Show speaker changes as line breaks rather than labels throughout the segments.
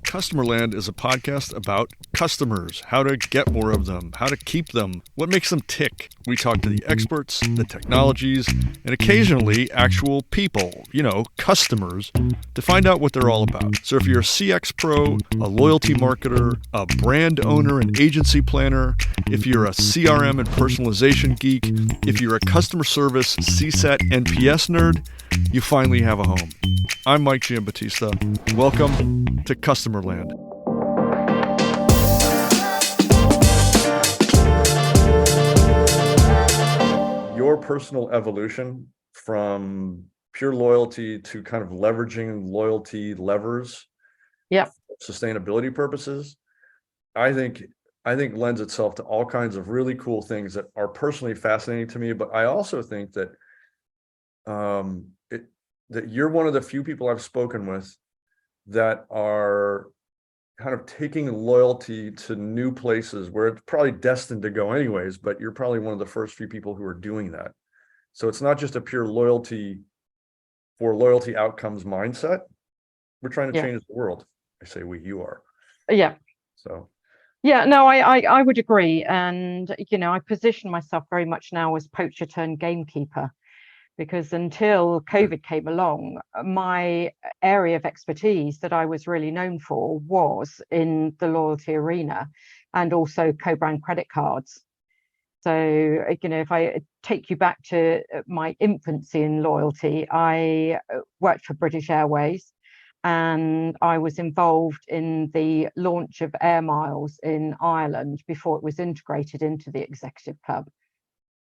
Customerland is a podcast about customers, how to get more of them, how to keep them, what makes them tick. We talk to the experts, the technologies, and occasionally actual people, customers, to find out what they're all about. So if you're a CX pro, a loyalty marketer, a brand owner and agency planner, if you're a CRM and personalization geek, if you're a customer service, CSAT, NPS nerd, you finally have a home. I'm Mike Giambattista. Welcome to Customerland. Your personal evolution from pure loyalty to kind of leveraging loyalty levers, sustainability purposes, I think lends itself to all kinds of really cool things that are personally fascinating to me. But I also think that that you're one of the few people I've spoken with that are kind of taking loyalty to new places where it's probably destined to go anyways, but you're probably one of the first few people who are doing that. So it's not just a pure loyalty for loyalty outcomes mindset. We're trying to change the world. I say we, you are.
Yeah.
So.
Yeah, no, I would agree. And, I position myself very much now as poacher turned gamekeeper, because until COVID came along, my area of expertise that I was really known for was in the loyalty arena and also co-brand credit cards. So, if I take you back to my infancy in loyalty, I worked for British Airways and I was involved in the launch of Air Miles in Ireland before it was integrated into the Executive Club.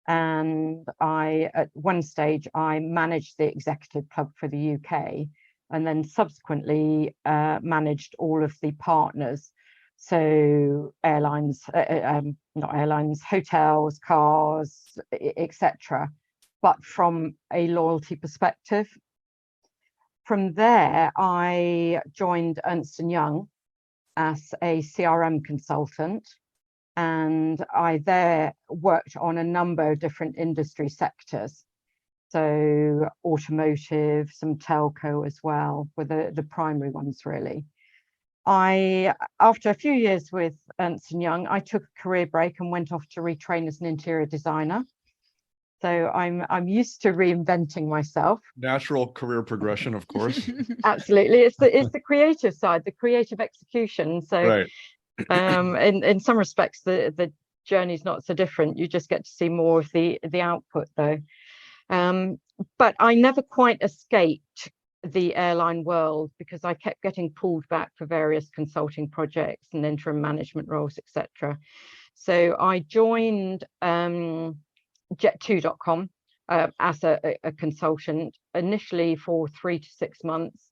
And at one stage, I managed the Executive Club for the UK, and then subsequently managed all of the partners. So airlines, not airlines, hotels, cars, etc., but from a loyalty perspective. From there, I joined Ernst Young as a CRM consultant. And I there worked on a number of different industry sectors. So automotive, some telco as well, were the primary ones really. After a few years with Ernst Young, I took a career break and went off to retrain as an interior designer. So I'm used to reinventing myself.
Natural career progression, of course.
Absolutely. It's the creative side, the creative execution. So
right.
In some respects, the journey's not so different. You just get to see more of the output, though. But I never quite escaped the airline world because I kept getting pulled back for various consulting projects and interim management roles, etc. So I joined Jet2.com as a consultant, initially for 3 to 6 months,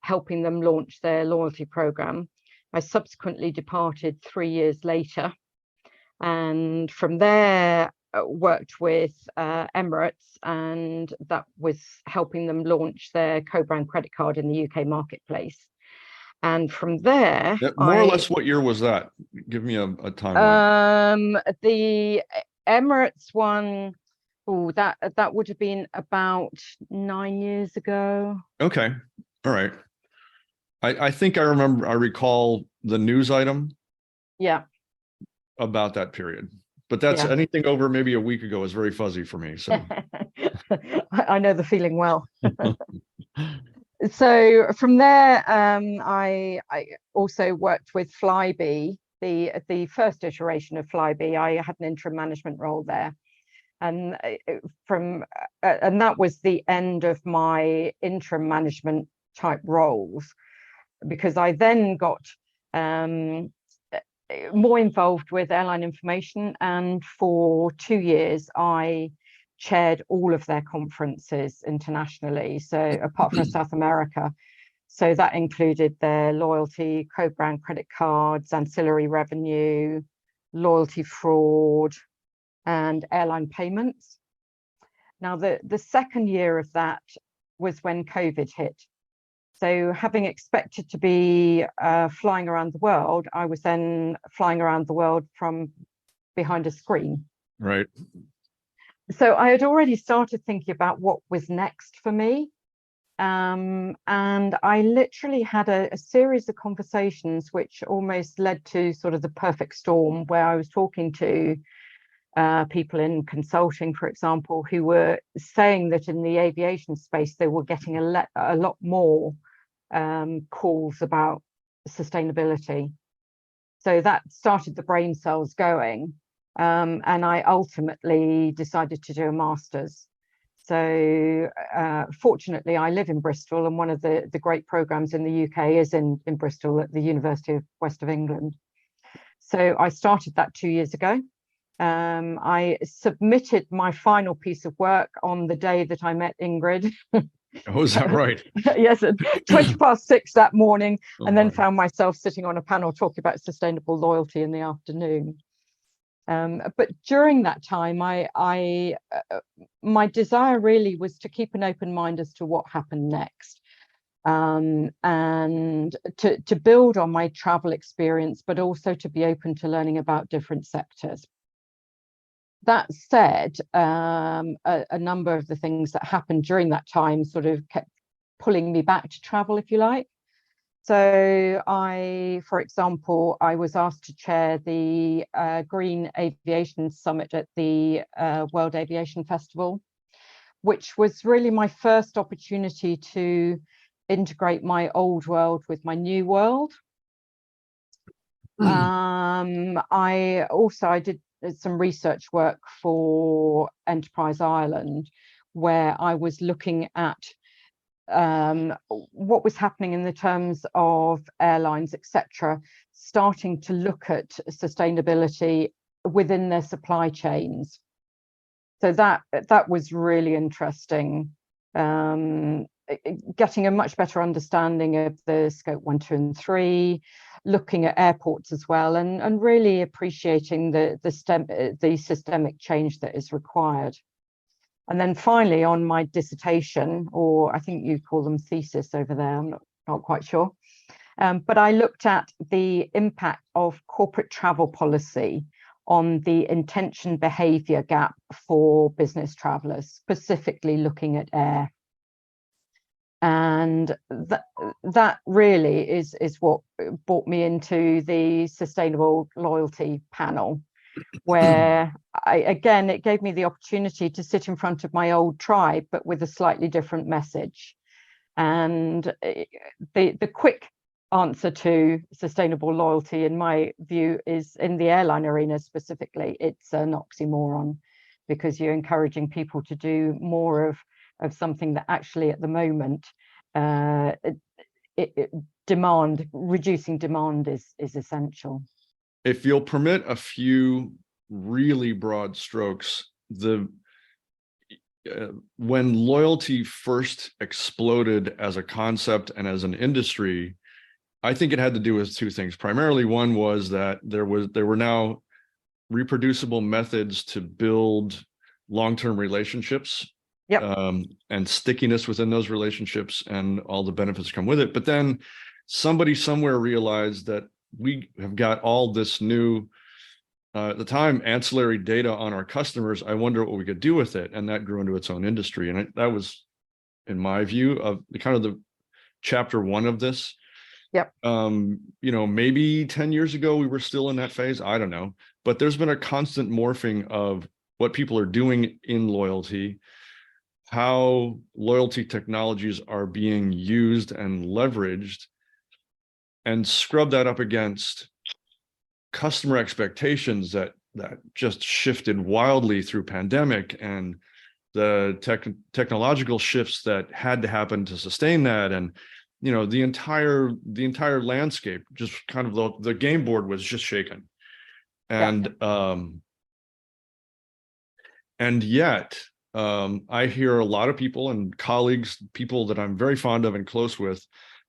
helping them launch their loyalty program. I subsequently departed 3 years later, and from there worked with Emirates, and that was helping them launch their co-brand credit card in the UK marketplace. And from there,
more or less, what year was that? Give me a timeline.
The Emirates one, that would have been about 9 years ago.
Okay, all right. I think I recall the news item about that period, but that's anything over maybe a week ago is very fuzzy for me. So
I know the feeling well. So from there, I also worked with FlyB, the first iteration of FlyB. I had an interim management role there. And and that was the end of my interim management type roles, because I then got more involved with airline information, and for 2 years I chaired all of their conferences internationally, so apart from South America. So that included their loyalty, co-brand credit cards, ancillary revenue, loyalty fraud, and airline payments. Now the second year of that was when COVID hit. So having expected to be flying around the world, I was then flying around the world from behind a screen.
Right.
So I had already started thinking about what was next for me. And I literally had a series of conversations which almost led to sort of the perfect storm, where I was talking to people in consulting, for example, who were saying that in the aviation space, they were getting a lot more calls about sustainability. So that started the brain cells going. And I ultimately decided to do a master's. So fortunately, I live in Bristol, and one of the great programs in the UK is in Bristol at the University of West of England. So I started that 2 years ago. I submitted my final piece of work on the day that I met Ingrid.
Oh, is that right?
Yes, at 6:20 that morning, and then
my.
found myself sitting on a panel talking about sustainable loyalty in the afternoon. But during that time, my desire really was to keep an open mind as to what happened next, and to build on my travel experience, but also to be open to learning about different sectors. That said, a number of the things that happened during that time sort of kept pulling me back to travel, if you like. So for example, I was asked to chair the Green Aviation Summit at the World Aviation Festival, which was really my first opportunity to integrate my old world with my new world. I did some research work for Enterprise Ireland, where I was looking at what was happening in the terms of airlines, etc., starting to look at sustainability within their supply chains. So that was really interesting, getting a much better understanding of the scope 1, 2, and 3, looking at airports as well, and really appreciating the systemic change that is required. And then finally, on my dissertation, or I think you call them thesis over there, I'm not quite sure, but I looked at the impact of corporate travel policy on the intention behavior gap for business travelers, specifically looking at air. And that really is what brought me into the Sustainable Loyalty panel, where it gave me the opportunity to sit in front of my old tribe, but with a slightly different message. And the quick answer to sustainable loyalty, in my view, is in the airline arena specifically, it's an oxymoron, because you're encouraging people to do more of something that actually at the moment reducing demand is essential.
If you'll permit a few really broad strokes, when loyalty first exploded as a concept and as an industry, I think it had to do with two things. Primarily, one was that there were now reproducible methods to build long-term relationships.
Yep.
And stickiness within those relationships and all the benefits come with it. But then somebody somewhere realized that we have got all this new, at the time, ancillary data on our customers. I wonder what we could do with it. And that grew into its own industry. And that was, in my view, of the chapter one of this.
Yep.
Maybe 10 years ago, we were still in that phase. I don't know. But there's been a constant morphing of what people are doing in loyalty, how loyalty technologies are being used and leveraged, and scrub that up against customer expectations that just shifted wildly through pandemic, and the technological shifts that had to happen to sustain that. And the entire landscape, just kind of the game board was just shaken. And and yet I hear a lot of people and colleagues, people that I'm very fond of and close with,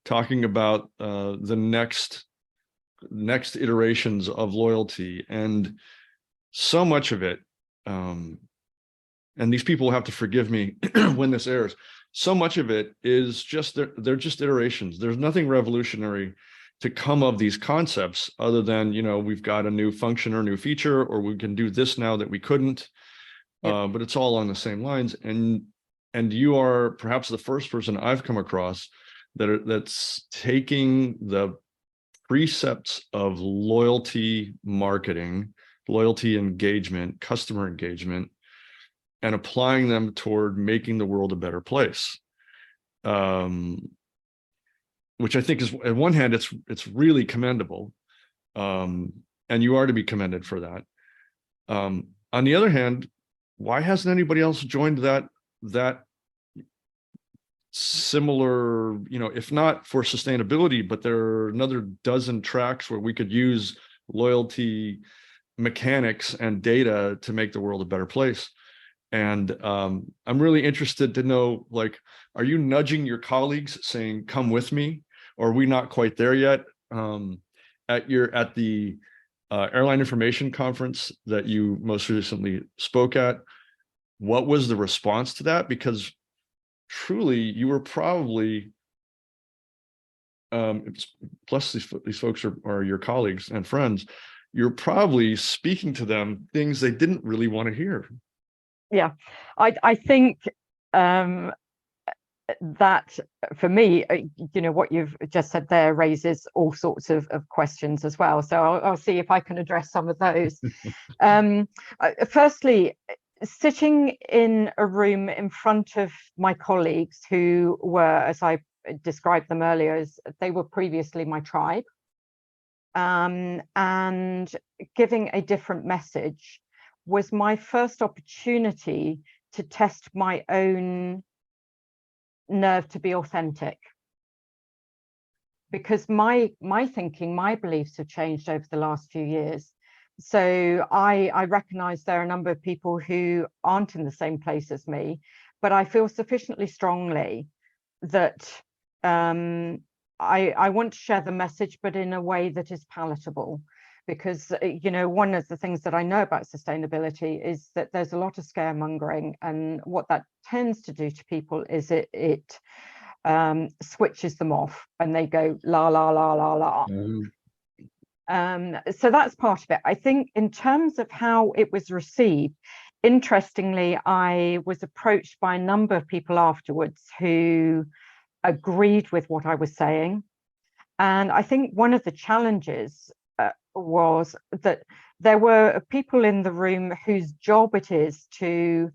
talking about the next iterations of loyalty. And so much of it, and these people will have to forgive me when this airs, so much of it is just, they're just iterations. There's nothing revolutionary to come of these concepts other than, we've got a new function or new feature, or we can do this now that we couldn't. But it's all on the same lines. And and you are perhaps the first person I've come across that's taking the precepts of loyalty marketing, loyalty engagement, customer engagement, and applying them toward making the world a better place. Which I think is, on one hand, it's really commendable, and you are to be commended for that. On the other hand, why hasn't anybody else joined that similar, if not for sustainability, but there are another dozen tracks where we could use loyalty mechanics and data to make the world a better place. And I'm really interested to know, like, are you nudging your colleagues saying, come with me? Or are we not quite there yet? At the airline information conference that you most recently spoke at, what was the response to that? Because truly, you were probably, plus these folks are your colleagues and friends, you're probably speaking to them things they didn't really want to hear.
Yeah, I think that for me, what you've just said there raises all sorts of questions as well. So I'll see if I can address some of those. Firstly, sitting in a room in front of my colleagues who were, as I described them earlier, as they were previously my tribe, and giving a different message was my first opportunity to test my own nerve to be authentic, because my thinking, my beliefs have changed over the last few years. So I recognize there are a number of people who aren't in the same place as me, but I feel sufficiently strongly that I want to share the message, but in a way that is palatable. Because one of the things that I know about sustainability is that there's a lot of scaremongering, and what that tends to do to people is it switches them off, and they go la la la la la. So that's part of it. I think in terms of how it was received, interestingly, I was approached by a number of people afterwards who agreed with what I was saying, and I think one of the challenges was that there were people in the room whose job it is to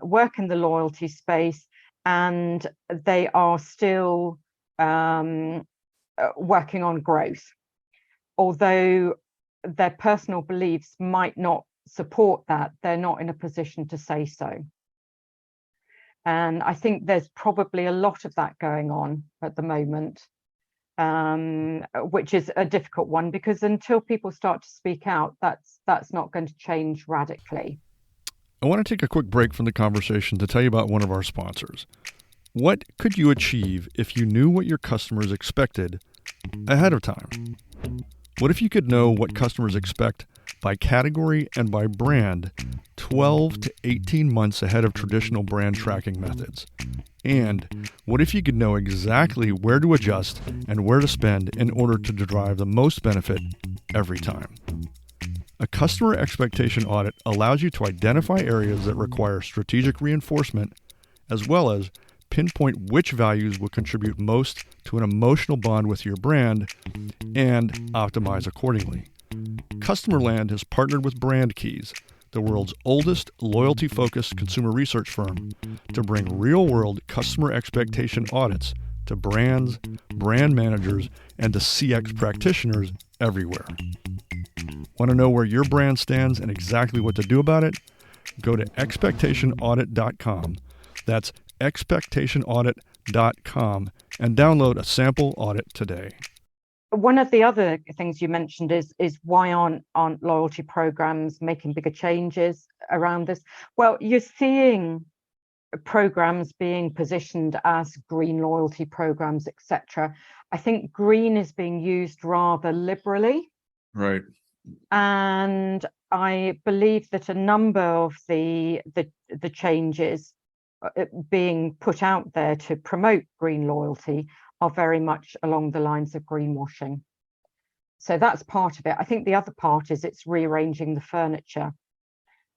work in the loyalty space, and they are still working on growth, although their personal beliefs might not support that. They're not in a position to say so. And I think there's probably a lot of that going on at the moment, which is a difficult one, because until people start to speak out, that's not going to change radically.
I want to take a quick break from the conversation to tell you about one of our sponsors. What could you achieve if you knew what your customers expected ahead of time? What if you could know what customers expect by category and by brand 12 to 18 months ahead of traditional brand tracking methods? And what if you could know exactly where to adjust and where to spend in order to derive the most benefit every time? A customer expectation audit allows you to identify areas that require strategic reinforcement, as well as pinpoint which values will contribute most to an emotional bond with your brand, and optimize accordingly. Customerland has partnered with Brand Keys, the world's oldest loyalty-focused consumer research firm, to bring real-world customer expectation audits to brands, brand managers, and to CX practitioners everywhere. Want to know where your brand stands and exactly what to do about it? Go to expectationaudit.com. That's expectationaudit.com and download a sample audit today.
One of the other things you mentioned is why aren't loyalty programs making bigger changes around this? Well, you're seeing programs being positioned as green loyalty programs, etc. I think green is being used rather liberally.
Right.
And I believe that a number of the changes being put out there to promote green loyalty are very much along the lines of greenwashing. So that's part of it. I think the other part is it's rearranging the furniture.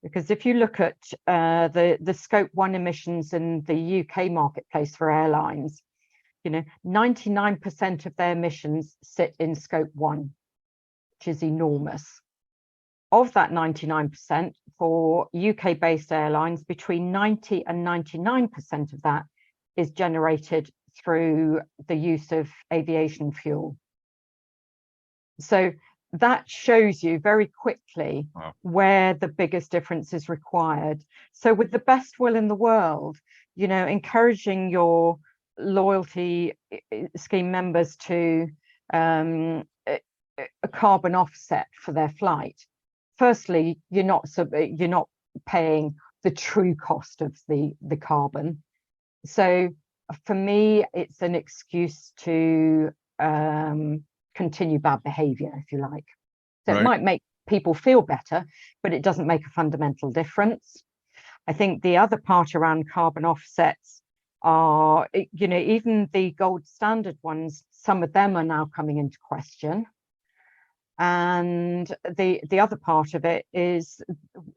Because if you look at the Scope 1 emissions in the UK marketplace for airlines, 99% of their emissions sit in Scope 1, which is enormous. Of that 99%, for UK-based airlines, between 90 and 99% of that is generated through the use of aviation fuel. So that shows you very quickly where the biggest difference is required. So with the best will in the world, encouraging your loyalty scheme members to a carbon offset for their flight. Firstly, you're not paying the true cost of the carbon. So for me, it's an excuse to continue bad behavior, if you like. So It might make people feel better, but it doesn't make a fundamental difference. I think the other part around carbon offsets are, even the gold standard ones, some of them are now coming into question. And the other part of it is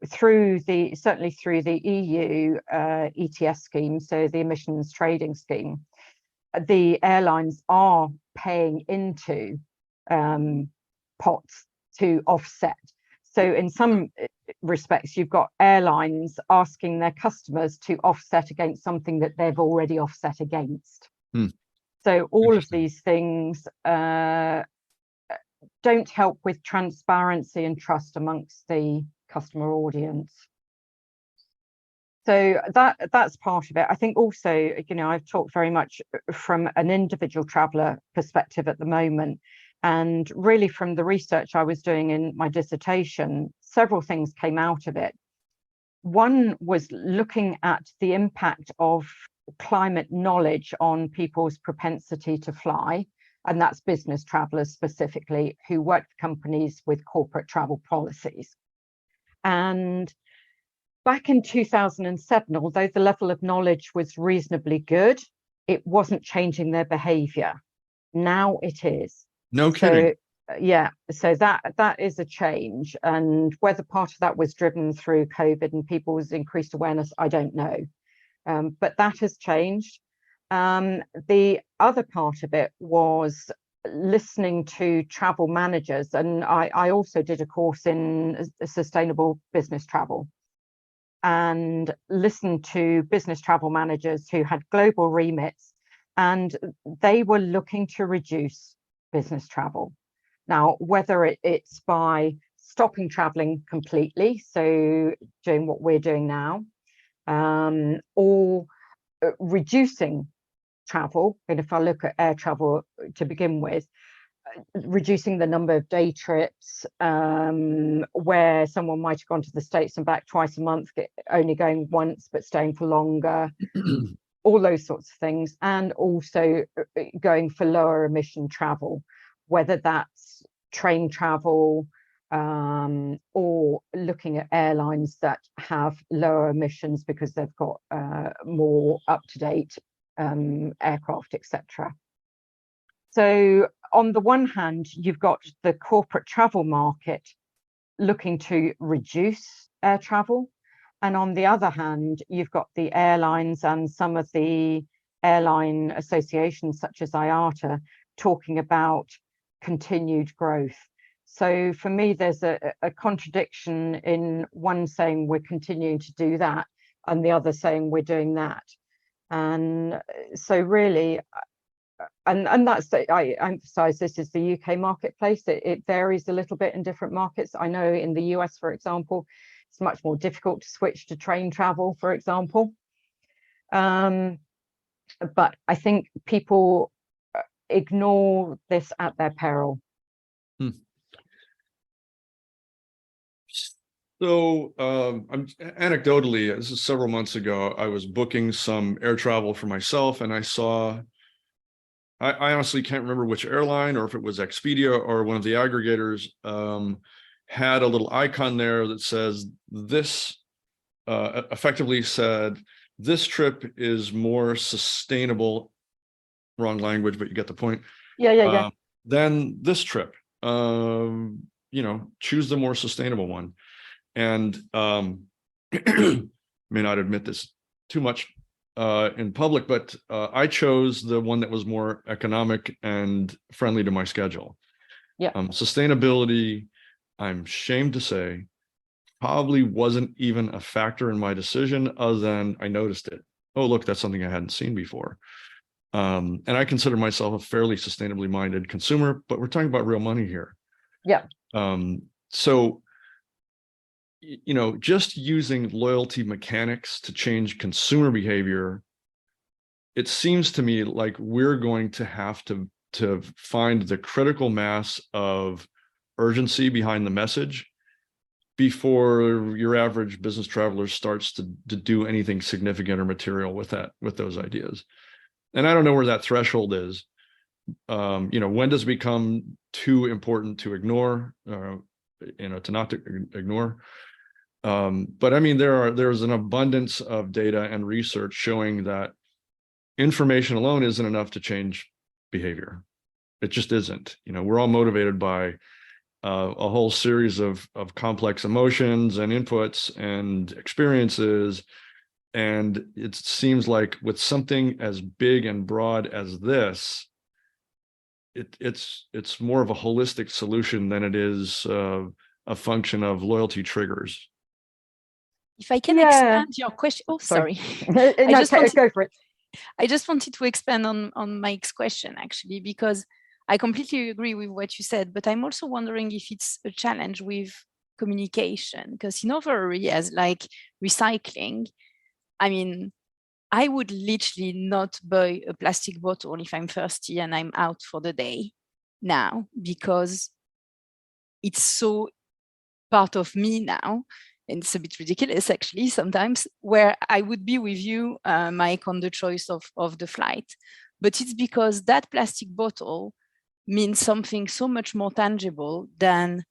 certainly through the EU ETS scheme, so the emissions trading scheme, the airlines are paying into pots to offset. So in some respects, you've got airlines asking their customers to offset against something that they've already offset against. So all of these things don't help with transparency and trust amongst the customer audience. So that's part of it. I think also, I've talked very much from an individual traveller perspective at the moment, and really from the research I was doing in my dissertation, several things came out of it. One was looking at the impact of climate knowledge on people's propensity to fly, and that's business travellers specifically who work for companies with corporate travel policies. And back in 2007, although the level of knowledge was reasonably good, it wasn't changing their behaviour. Now it is.
No kidding.
So that is a change, and whether part of that was driven through COVID and people's increased awareness, I don't know, but that has changed. The other part of it was listening to travel managers, and I also did a course in sustainable business travel, and listened to business travel managers who had global remits, and they were looking to reduce business travel. Now, whether it's by stopping traveling completely, so doing what we're doing now, or reducing travel, and if I look at air travel to begin with, reducing the number of day trips, where someone might have gone to the States and back twice a month, only going once but staying for longer, all those sorts of things, and also going for lower emission travel, whether that's train travel, or looking at airlines that have lower emissions because they've got more up-to-date aircraft, etc. So on the one hand, you've got the corporate travel market looking to reduce air travel, and on the other hand, you've got the airlines and some of the airline associations such as IATA talking about continued growth. So for me, there's a contradiction in one saying we're continuing to do that and the other saying we're doing that. And so really, and that's, I emphasize, this is the UK marketplace. It varies a little bit in different markets. I know in the US, for example, it's much more difficult to switch to train travel, for example. But I think people ignore this at their peril.
So anecdotally, this is several months ago, I was booking some air travel for myself, and I saw, I honestly can't remember which airline, or if it was Expedia or one of the aggregators, had a little icon there that says this, effectively said, this trip is more sustainable, wrong language, but you get the point.
Yeah.
Than this trip. Choose the more sustainable one. And may not admit this too much in public, but I chose the one that was more economic and friendly to my schedule.
Yeah.
Sustainability, I'm ashamed to say, probably wasn't even a factor in my decision other than I noticed it. Oh, look, that's something I hadn't seen before. And I consider myself a fairly sustainably minded consumer, but we're talking about real money here.
Yeah.
So, just using loyalty mechanics to change consumer behavior, it seems to me like we're going to have to find the critical mass of urgency behind the message before your average business traveler starts to do anything significant or material with those ideas. And I don't know where that threshold is. When does it become too important to ignore, to not to ignore? But I mean, there's an abundance of data and research showing that information alone isn't enough to change behavior. It just isn't. We're all motivated by a whole series of complex emotions and inputs and experiences. And it seems like with something as big and broad as this, it's more of a holistic solution than it is a function of loyalty triggers.
If I can expand your question. Oh, sorry.
Go for it.
I just wanted to expand on Mike's question, actually, because I completely agree with what you said, but I'm also wondering if it's a challenge with communication, because in other areas like recycling, I mean, I would literally not buy a plastic bottle if I'm thirsty and I'm out for the day now, because it's so part of me now. And it's a bit ridiculous, actually, sometimes, where I would be with you, Mike, on the choice of the flight. But it's because that plastic bottle means something so much more tangible than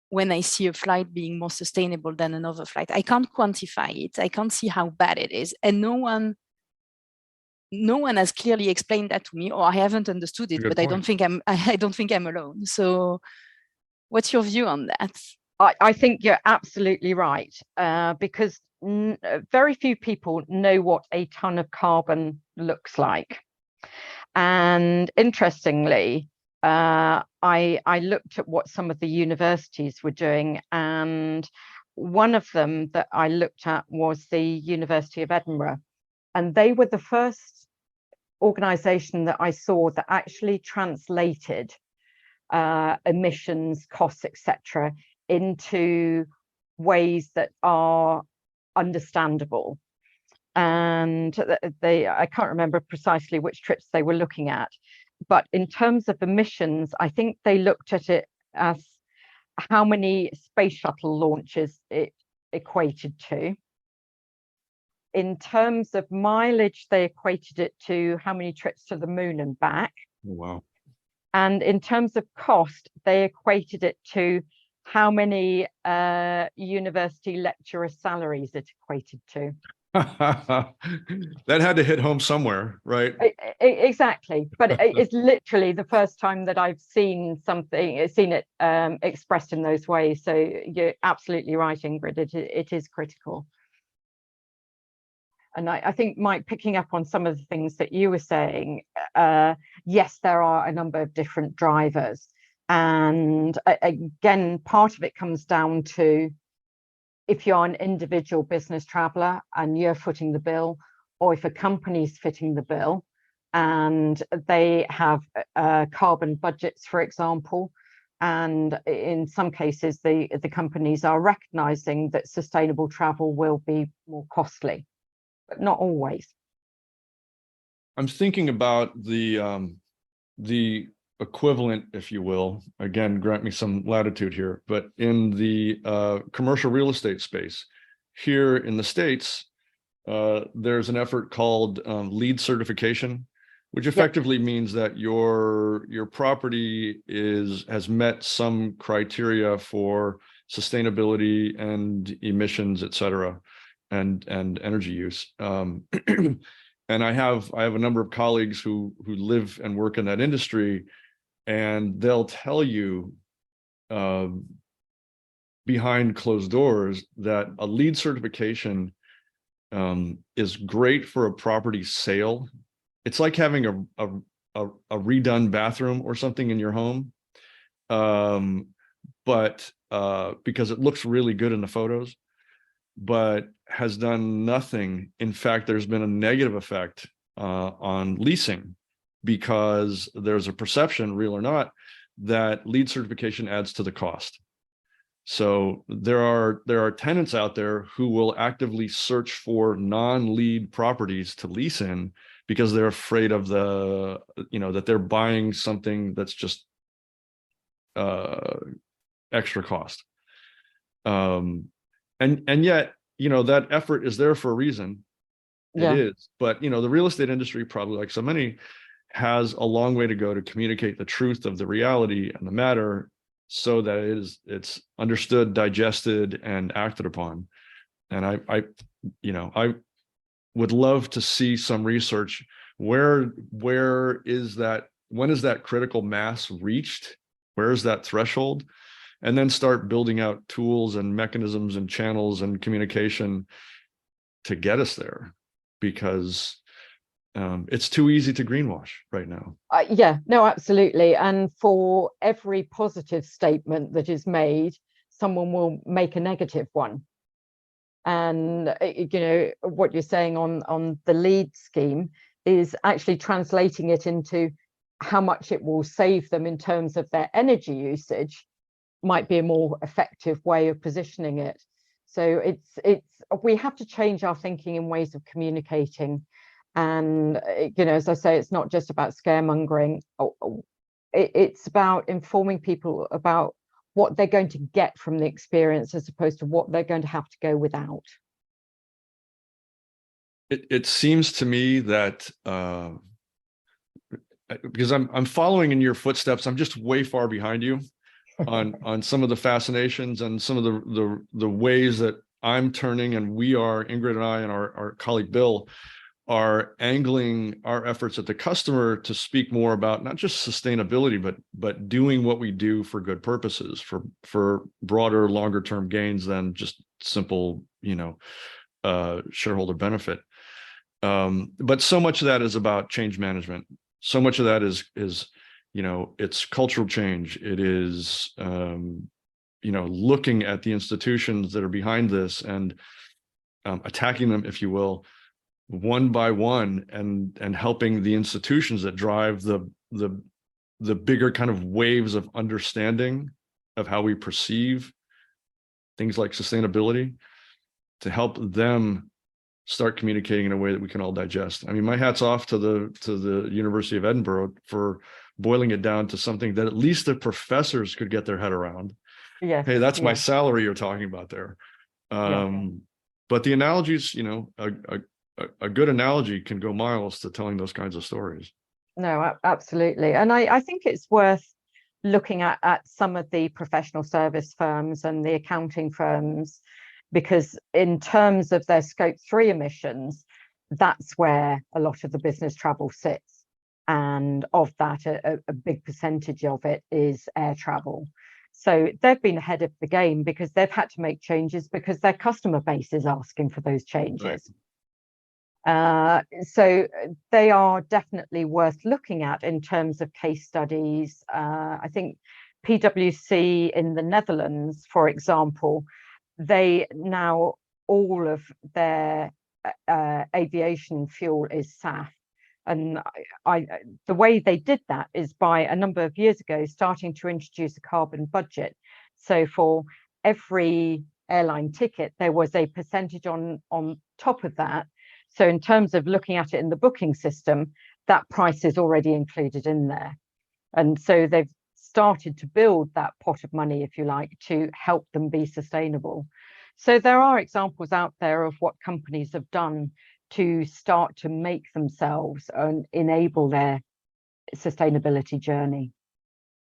when I see a flight being more sustainable than another flight. I can't quantify it. I can't see how bad it is. And no one has clearly explained that to me, or I haven't understood it, but I don't think I'm alone. So what's your view on that?
I think you're absolutely right, because very few people know what a ton of carbon looks like. And interestingly, I looked at what some of the universities were doing, and one of them that I looked at was the University of Edinburgh. And they were the first organization that I saw that actually translated emissions, costs, etc., into ways that are understandable. And I can't remember precisely which trips they were looking at, but in terms of emissions, I think they looked at it as how many space shuttle launches it equated to. In terms of mileage, they equated it to how many trips to the moon and back.
Oh, wow.
And in terms of cost, they equated it to how many university lecturer salaries it equated to.
That had to hit home somewhere, right?
Exactly. But it's literally the first time that I've seen it expressed in those ways. So you're absolutely right, Ingrid. It is critical. And I think, Mike, picking up on some of the things that you were saying, yes, there are a number of different drivers. And again, part of it comes down to if you're an individual business traveler and you're footing the bill, or if a company's fitting the bill and they have carbon budgets, for example. And in some cases, the companies are recognizing that sustainable travel will be more costly, but not always.
I'm thinking about the equivalent, if you will, again, grant me some latitude here, but in the commercial real estate space here in the States, there's an effort called LEED certification, which effectively means that your property has met some criteria for sustainability and emissions, et cetera, and energy use. And I have a number of colleagues who live and work in that industry, and they'll tell you behind closed doors that a LEED certification is great for a property sale. It's like having a redone bathroom or something in your home, but because it looks really good in the photos, but has done nothing. In fact, there's been a negative effect on leasing, because there's a perception, real or not, that LEED certification adds to the cost. So there are tenants out there who will actively search for non-LEED properties to lease in, because they're afraid of that they're buying something that's just extra cost. And yet, that effort is there for a reason.
Yeah.
It is, but the real estate industry, probably like so many, has a long way to go to communicate the truth of the reality and the matter, so that it's understood, digested, and acted upon. And I would love to see some research. Where is that? When is that critical mass reached? Where is that threshold? And then start building out tools and mechanisms and channels and communication to get us there, because it's too easy to greenwash right now.
Yeah, no, absolutely. And for every positive statement that is made, someone will make a negative one. And what you're saying on the LEED scheme is actually translating it into how much it will save them in terms of their energy usage, might be a more effective way of positioning it. So we have to change our thinking in ways of communicating. And as I say, it's not just about scaremongering. It's about informing people about what they're going to get from the experience, as opposed to what they're going to have to go without.
It seems to me that because I'm following in your footsteps, I'm just way far behind you on some of the fascinations and some of the ways that I'm turning, and Ingrid and I and our colleague Bill are angling our efforts at the customer to speak more about not just sustainability, but doing what we do for good purposes, for broader, longer term gains than just simple, shareholder benefit. But so much of that is about change management. So much of that is it's cultural change. It is looking at the institutions that are behind this and attacking them, if you will, one by one, and helping the institutions that drive the bigger kind of waves of understanding of how we perceive things like sustainability, to help them start communicating in a way that we can all digest. I mean, my hat's off to the University of Edinburgh for boiling it down to something that at least the professors could get their head around.
Yes.
Hey, that's my salary you're talking about there. But the analogies, a good analogy can go miles to telling those kinds of stories.
No, absolutely. And I think it's worth looking at some of the professional service firms and the accounting firms, because in terms of their scope 3 emissions, that's where a lot of the business travel sits. And of that, a big percentage of it is air travel. So they've been ahead of the game because they've had to make changes because their customer base is asking for those changes. Right. So they are definitely worth looking at in terms of case studies. I think PwC in the Netherlands, for example, they now, all of their aviation fuel is SAF. And the way they did that is by a number of years ago starting to introduce a carbon budget. So for every airline ticket, there was a percentage on top of that. So in terms of looking at it in the booking system, that price is already included in there. And so they've started to build that pot of money, if you like, to help them be sustainable. So there are examples out there of what companies have done to start to make themselves and enable their sustainability journey.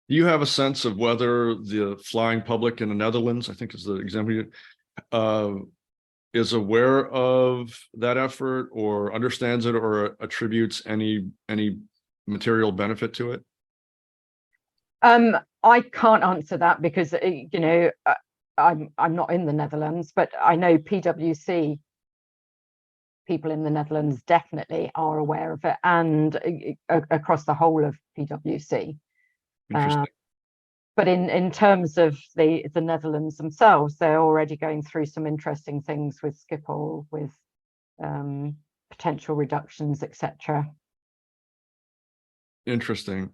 Do you have a sense of whether the flying public in the Netherlands, I think is the example, is aware of that effort or understands it or attributes any material benefit to it?
I can't answer that because I'm not in the Netherlands, but I know PwC people in the Netherlands definitely are aware of it, and across the whole of PwC.
Interesting.
But in terms of the Netherlands themselves, they're already going through some interesting things with Schiphol, with potential reductions, etc.
Interesting.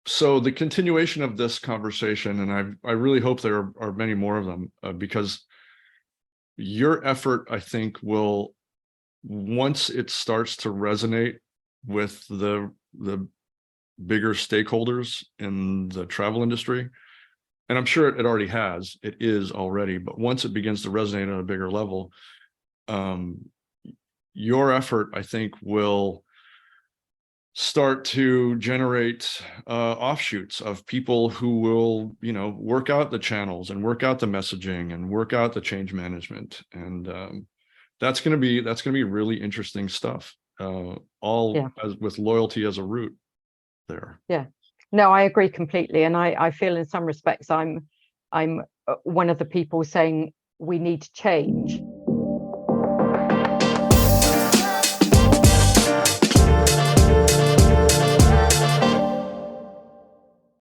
So the continuation of this conversation, and I really hope there are many more of them, because your effort, I think, will, once it starts to resonate with the bigger stakeholders in the travel industry, and I'm sure it already has, it is already, but once it begins to resonate on a bigger level, your effort, I think, will start to generate offshoots of people who will, work out the channels and work out the messaging and work out the change management, and that's going to be really interesting stuff. With loyalty as a root there.
Yeah, no, I agree completely, and I feel in some respects I'm one of the people saying we need to change,